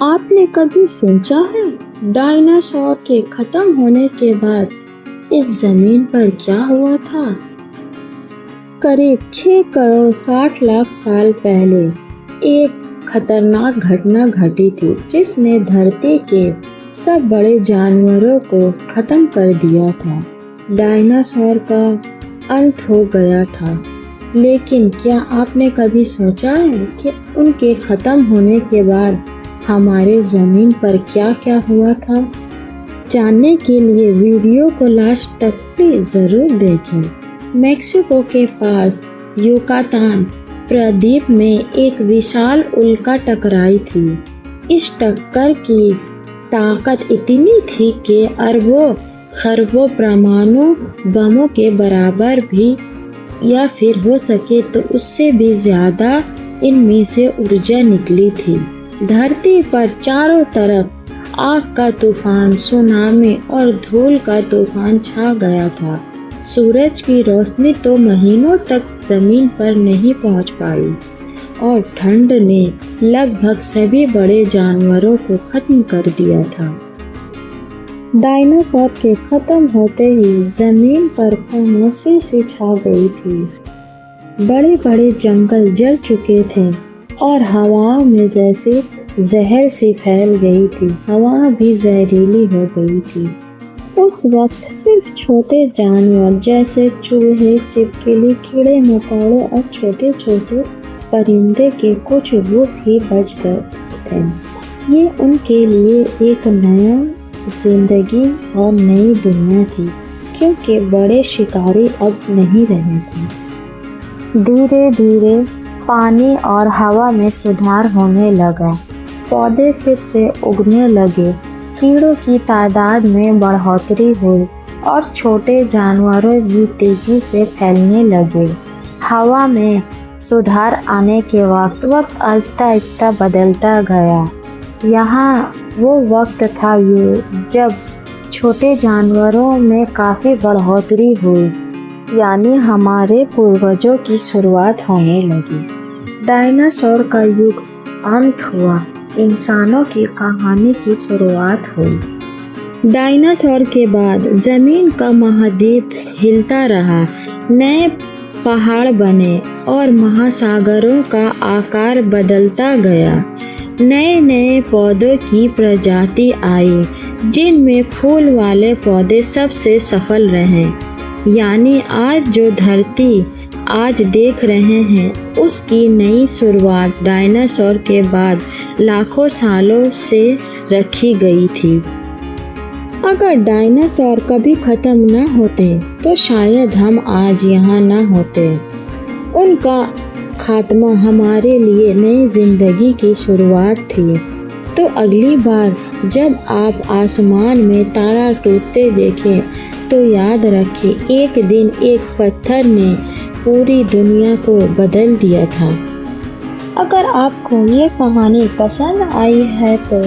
आपने कभी सोचा है डायनासोर के खत्म होने के बाद इस जमीन पर क्या हुआ था? करीब 6 करोड़ 60 लाख साल पहले एक खतरनाक घटना घटी थी जिसने धरती के सब बड़े जानवरों को खत्म कर दिया था। डायनासोर का अंत हो गया था, लेकिन क्या आपने कभी सोचा है कि उनके खत्म होने के बाद हमारे ज़मीन पर क्या क्या हुआ था? जानने के लिए वीडियो को लास्ट तक प्लीज ज़रूर देखें। मेक्सिको के पास युकातान प्रायद्वीप में एक विशाल उल्का टकराई थी। इस टक्कर की ताकत इतनी थी कि अरबों खरबों परमाणु बमों के बराबर भी या फिर हो सके तो उससे भी ज़्यादा इनमें से ऊर्जा निकली थी। धरती पर चारों तरफ आग का तूफान, सुनामी और धूल का तूफान छा गया था। सूरज की रोशनी तो महीनों तक जमीन पर नहीं पहुंच पाई और ठंड ने लगभग सभी बड़े जानवरों को खत्म कर दिया था। डायनासोर के खत्म होते ही जमीन पर खामोशी सी छा गई थी। बड़े बड़े जंगल जल चुके थे और हवाओं में जैसे जहर सी फैल गई थी। हवा भी जहरीली हो गई थी। उस वक्त सिर्फ छोटे जानवर जैसे चूहे, छिपकली, कीड़े मकोड़े और छोटे छोटे परिंदे के कुछ रूप ही बच गए थे। ये उनके लिए एक नया जिंदगी और नई दुनिया थी, क्योंकि बड़े शिकारी अब नहीं रहे थे। धीरे धीरे पानी और हवा में सुधार होने लगा। पौधे फिर से उगने लगे, कीड़ों की तादाद में बढ़ोतरी हुई और छोटे जानवरों भी तेजी से फैलने लगे। हवा में सुधार आने के वक्त आहिस्ता आहिस्ता बदलता गया। यहाँ वो वक्त था ये जब छोटे जानवरों में काफ़ी बढ़ोतरी हुई, यानी हमारे पूर्वजों की शुरुआत होने लगी। डायनासोर का युग अंत हुआ, इंसानों की कहानी की शुरुआत हुई। डायनासोर के बाद ज़मीन का महाद्वीप हिलता रहा। नए पहाड़ बने और महासागरों का आकार बदलता गया। नए नए पौधों की प्रजाति आई, जिनमें फूल वाले पौधे सबसे सफल रहे। यानी आज जो धरती आज देख रहे हैं, उसकी नई शुरुआत डायनासोर के बाद लाखों सालों से रखी गई थी। अगर डायनासोर कभी खत्म न होते तो शायद हम आज यहाँ न होते। उनका खात्मा हमारे लिए नई जिंदगी की शुरुआत थी। तो अगली बार जब आप आसमान में तारा टूटते देखें तो याद रखें, एक दिन एक पत्थर ने पूरी दुनिया को बदल दिया था। अगर आपको ये कहानी पसंद आई है तो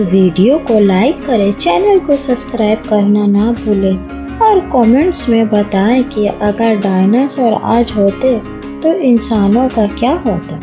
वीडियो को लाइक करें, चैनल को सब्सक्राइब करना ना भूलें और कमेंट्स में बताएं कि अगर डायनासोर आज होते तो इंसानों का क्या होता।